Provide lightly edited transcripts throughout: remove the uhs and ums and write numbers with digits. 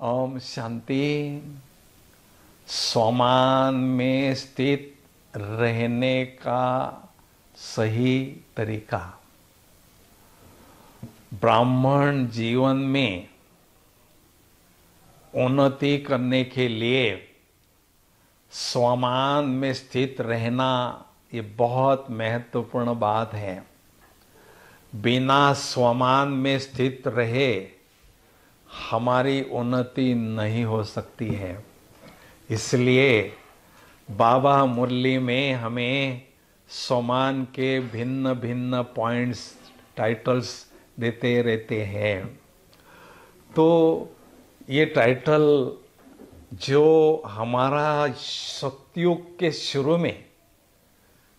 ओम शांति। स्वमान में स्थित रहने का सही तरीका। ब्राह्मण जीवन में उन्नति करने के लिए स्वमान में स्थित रहना ये बहुत महत्वपूर्ण बात है। बिना स्वमान में स्थित रहे हमारी उन्नति नहीं हो सकती है। इसलिए बाबा मुरली में हमें स्वमान के भिन्न भिन्न पॉइंट्स, टाइटल्स देते रहते हैं। तो ये टाइटल जो हमारा सतयुग के शुरू में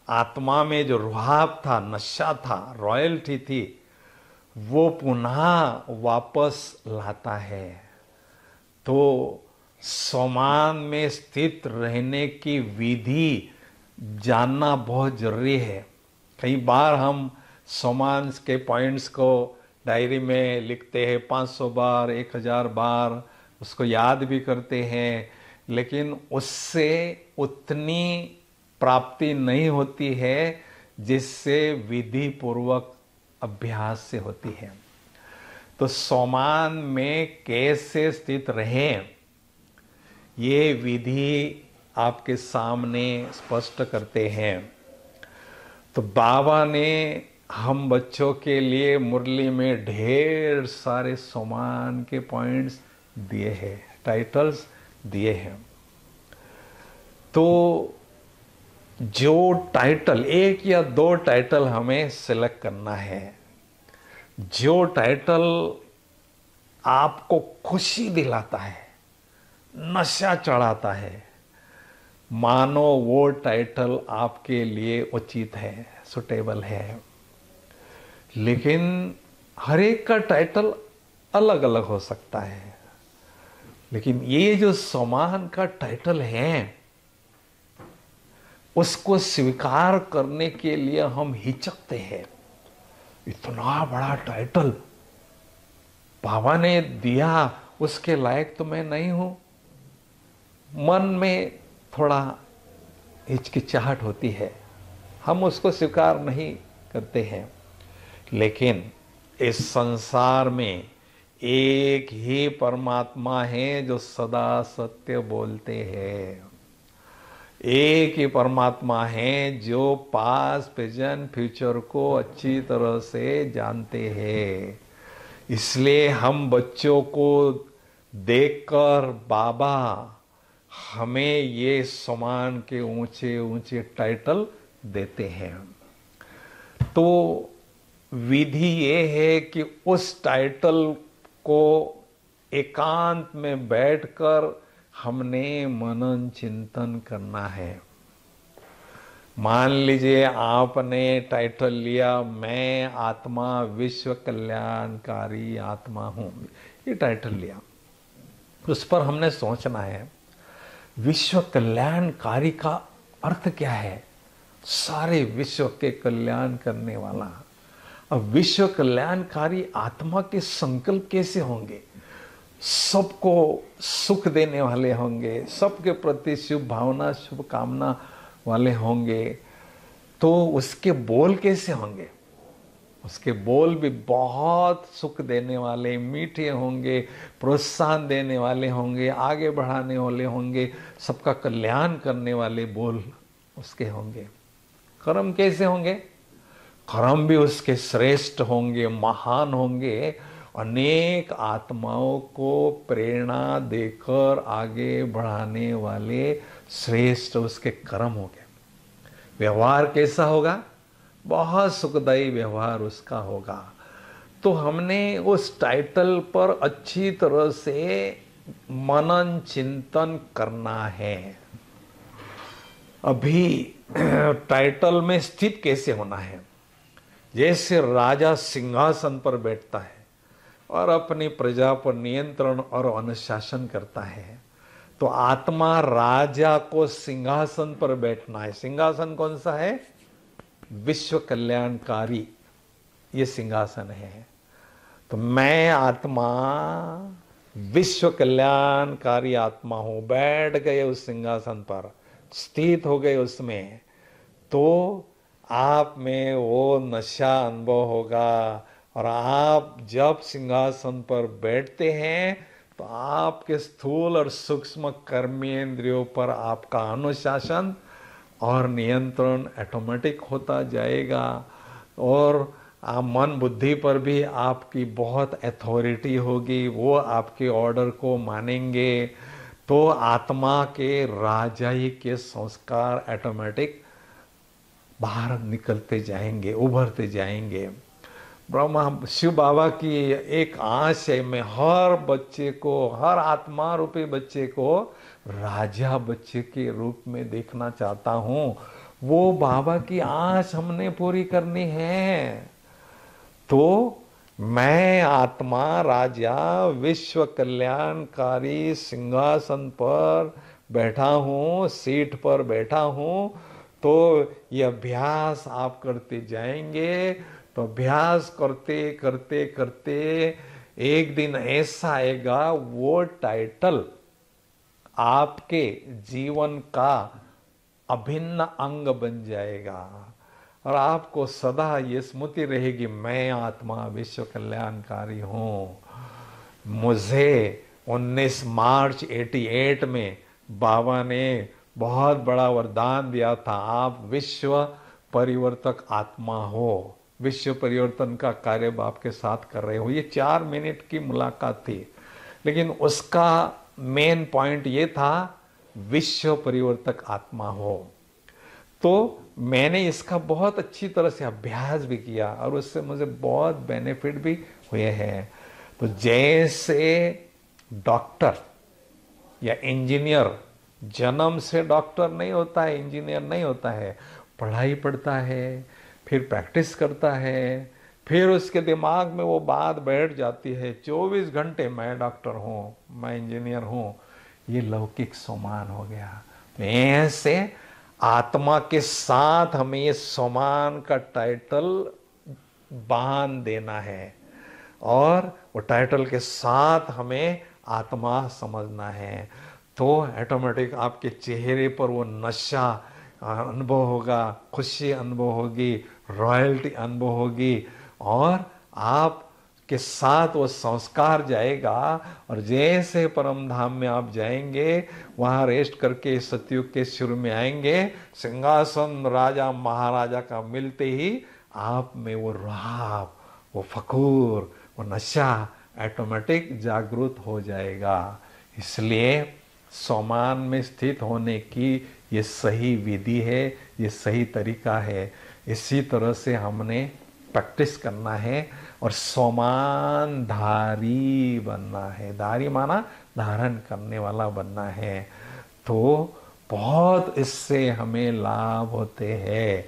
आत्मा में जो रुहाब था, नशा था, रॉयल्टी थी, वो पुनः वापस लाता है। तो स्वमान में स्थित रहने की विधि जानना बहुत जरूरी है। कई बार हम स्वमान के पॉइंट्स को डायरी में लिखते हैं 500 बार, 1000 बार, उसको याद भी करते हैं, लेकिन उससे उतनी प्राप्ति नहीं होती है जिससे विधि पूर्वक अभ्यास से होती है। तो स्वमान में कैसे स्थित रहें, ये विधि आपके सामने स्पष्ट करते हैं। तो बाबा ने हम बच्चों के लिए मुरली में ढेर सारे स्वमान के पॉइंट्स दिए हैं, टाइटल्स दिए हैं। तो जो टाइटल, एक या दो टाइटल हमें सिलेक्ट करना है। जो टाइटल आपको खुशी दिलाता है, नशा चढ़ाता है, मानो वो टाइटल आपके लिए उचित है, सुटेबल है। लेकिन हर एक का टाइटल अलग अलग हो सकता है। लेकिन ये जो स्वमान का टाइटल है, उसको स्वीकार करने के लिए हम हिचकते हैं। इतना बड़ा टाइटल बाबा ने दिया, उसके लायक तो मैं नहीं हूं। मन में थोड़ा हिचकिचाहट होती है, हम उसको स्वीकार नहीं करते हैं। लेकिन इस संसार में एक ही परमात्मा है जो सदा सत्य बोलते हैं। एक ही परमात्मा है जो पास्ट, प्रेजेंट, फ्यूचर को अच्छी तरह से जानते हैं। इसलिए हम बच्चों को देखकर बाबा हमें ये समान के ऊंचे ऊंचे टाइटल देते हैं। तो विधि ये है कि उस टाइटल को एकांत में बैठकर हमने मनन चिंतन करना है। मान लीजिए आपने टाइटल लिया, मैं आत्मा विश्व कल्याणकारी आत्मा हूं, ये टाइटल लिया। उस पर हमने सोचना है विश्व कल्याणकारी का अर्थ क्या है। सारे विश्व के कल्याण करने वाला। अब विश्व कल्याणकारी आत्मा के संकल्प कैसे होंगे? सबको सुख देने वाले होंगे, सबके प्रति शुभ भावना, शुभ कामना वाले होंगे। तो उसके बोल कैसे होंगे? उसके बोल भी बहुत सुख देने वाले, मीठे होंगे, प्रोत्साहन देने वाले होंगे, आगे बढ़ाने वाले होंगे, सबका कल्याण करने वाले बोल उसके होंगे। कर्म कैसे होंगे? कर्म भी उसके श्रेष्ठ होंगे, महान होंगे। अनेक आत्माओं को प्रेरणा देकर आगे बढ़ाने वाले श्रेष्ठ उसके कर्म होंगे। व्यवहार कैसा होगा? बहुत सुखदायी व्यवहार उसका होगा। तो हमने उस टाइटल पर अच्छी तरह से मनन चिंतन करना है। अभी टाइटल में स्थित कैसे होना है? जैसे राजा सिंहासन पर बैठता है और अपनी प्रजा पर नियंत्रण और अनुशासन करता है, तो आत्मा राजा को सिंहासन पर बैठना है। सिंहासन कौन सा है? विश्व कल्याणकारी ये सिंहासन है। तो मैं आत्मा विश्व कल्याणकारी आत्मा हूं, बैठ गए उस सिंहासन पर, स्थित हो गए उसमें, तो आप में वो नशा अनुभव होगा। और आप जब सिंहासन पर बैठते हैं तो आपके स्थूल और सूक्ष्म कर्मेंद्रियों पर आपका अनुशासन और नियंत्रण ऑटोमेटिक होता जाएगा। और आप मन बुद्धि पर भी आपकी बहुत अथॉरिटी होगी, वो आपके ऑर्डर को मानेंगे। तो आत्मा के राजाई के संस्कार ऑटोमेटिक बाहर निकलते जाएंगे, उभरते जाएंगे। ब्रह्मा शिव बाबा की एक आश है, मैं हर बच्चे को, हर आत्मा रूपी बच्चे को राजा बच्चे के रूप में देखना चाहता हूं। वो बाबा की आश हमने पूरी करनी है। तो मैं आत्मा राजा विश्व कल्याणकारी सिंहासन पर बैठा हूं, सीट पर बैठा हूं। तो ये अभ्यास आप करते जाएंगे, तो अभ्यास करते करते करते एक दिन ऐसा आएगा, वो टाइटल आपके जीवन का अभिन्न अंग बन जाएगा। और आपको सदा ये स्मृति रहेगी, मैं आत्मा विश्व कल्याणकारी हूं। मुझे 19 मार्च 88 में बाबा ने बहुत बड़ा वरदान दिया था, आप विश्व परिवर्तक आत्मा हो, विश्व परिवर्तन का कार्य आपके साथ कर रहे हो। ये 4 मिनट की मुलाकात थी, लेकिन उसका मेन पॉइंट ये था, विश्व परिवर्तक आत्मा हो। तो मैंने इसका बहुत अच्छी तरह से अभ्यास भी किया और उससे मुझे बहुत बेनिफिट भी हुए हैं। तो जैसे डॉक्टर या इंजीनियर जन्म से डॉक्टर नहीं होता है, इंजीनियर नहीं होता है, पढ़ाई पढ़ता है, फिर प्रैक्टिस करता है, फिर उसके दिमाग में वो बात बैठ जाती है, 24 घंटे मैं डॉक्टर हूं, मैं इंजीनियर हूं। ये लौकिक सम्मान हो गया। तो ऐसे आत्मा के साथ हमें ये सम्मान का टाइटल बांध देना है और वो टाइटल के साथ हमें आत्मा समझना है। तो ऑटोमेटिक आपके चेहरे पर वो नशा अनुभव होगा, खुशी अनुभव होगी, रॉयल्टी अनुभव होगी और आप के साथ वो संस्कार जाएगा। और जैसे परम धाम में आप जाएंगे, वहां रेस्ट करके सतयुग के शुरू में आएंगे, सिंहासन राजा महाराजा का मिलते ही आप में वो राव, वो फखूर, वो नशा ऑटोमेटिक जागृत हो जाएगा। इसलिए सोमान में स्थित होने की ये सही विधि है, ये सही तरीका है। इसी तरह से हमने प्रैक्टिस करना है और सोमान धारी बनना है। धारी माना धारण करने वाला बनना है। तो बहुत इससे हमें लाभ होते हैं।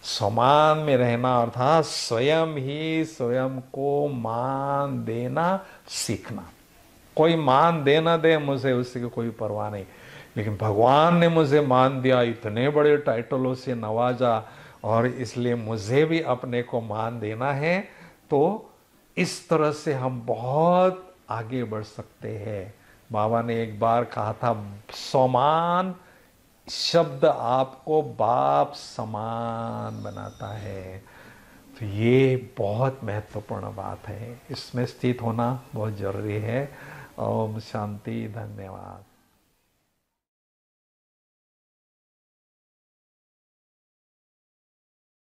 समान में रहना अर्थात स्वयं ही स्वयं को मान देना सीखना। कोई मान दे ना दे मुझे, उससे कोई परवाह नहीं, लेकिन भगवान ने मुझे मान दिया, इतने बड़े टाइटलों से नवाजा, और इसलिए मुझे भी अपने को मान देना है। तो इस तरह से हम बहुत आगे बढ़ सकते हैं। बाबा ने एक बार कहा था, समान शब्द आपको बाप समान बनाता है। तो ये बहुत महत्वपूर्ण बात है, इसमें स्थित होना बहुत जरूरी है। ओम शांति, धन्यवाद।